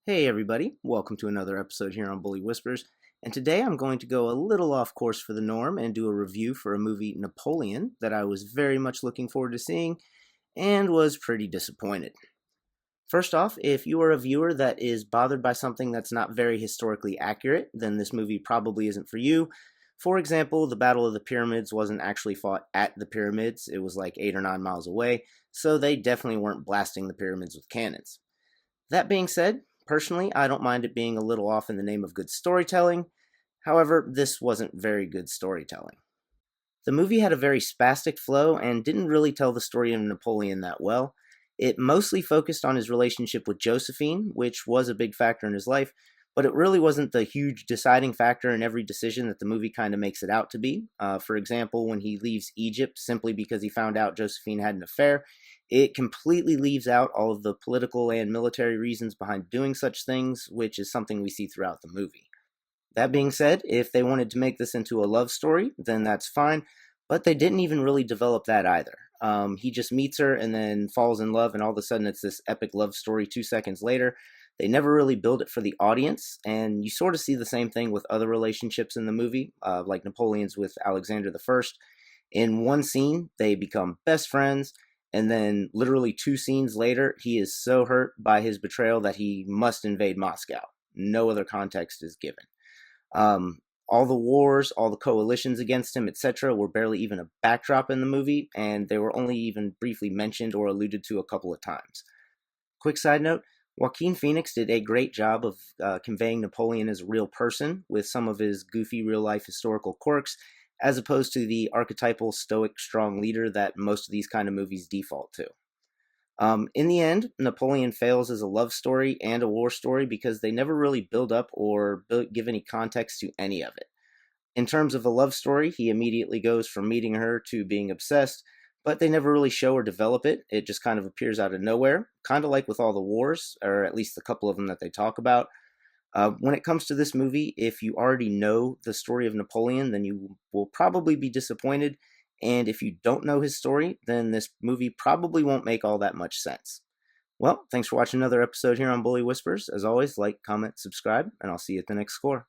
Hey everybody, welcome to another episode here on Bully Whispers, and today I'm going to go a little off course for the norm and do a review for a movie, Napoleon, that I was very much looking forward to seeing and was pretty disappointed. First off, if you are a viewer that is bothered by something that's not very historically accurate, then this movie probably isn't for you. For example, the Battle of the Pyramids wasn't actually fought at the pyramids, it was like 8 or 9 miles away, so they definitely weren't blasting the pyramids with cannons. That being said, personally, I don't mind it being a little off in the name of good storytelling. However, this wasn't very good storytelling. The movie had a very spastic flow and didn't really tell the story of Napoleon that well. It mostly focused on his relationship with Josephine, which was a big factor in his life, but it really wasn't the huge deciding factor in every decision that the movie kind of makes it out to be. For example, when he leaves Egypt simply because he found out Josephine had an affair, it completely leaves out all of the political and military reasons behind doing such things, which is something we see throughout the movie. That being said, if they wanted to make this into a love story, then that's fine, but they didn't even really develop that either. He just meets her and then falls in love, and all of a sudden it's this epic love story 2 seconds later. They never really build it for the audience, and you sort of see the same thing with other relationships in the movie, like Napoleon's with Alexander the First. In one scene, they become best friends, and then literally 2 scenes later, he is so hurt by his betrayal that he must invade Moscow. No other context is given. All the wars, all the coalitions against him, etc., were barely even a backdrop in the movie, and they were only even briefly mentioned or alluded to a couple of times. Quick side note, Joaquin Phoenix did a great job of conveying Napoleon as a real person with some of his goofy real-life historical quirks, as opposed to the archetypal stoic strong leader that most of these kind of movies default to. In the end, Napoleon fails as a love story and a war story because they never really build up or give any context to any of it. In terms of a love story, he immediately goes from meeting her to being obsessed, but they never really show or develop it. It just kind of appears out of nowhere, kind of like with all the wars, or at least a couple of them that they talk about. When it comes to this movie, if you already know the story of Napoleon, then you will probably be disappointed. And if you don't know his story, then this movie probably won't make all that much sense. Well, thanks for watching another episode here on Bully Whispers. As always, like, comment, subscribe, and I'll see you at the next score.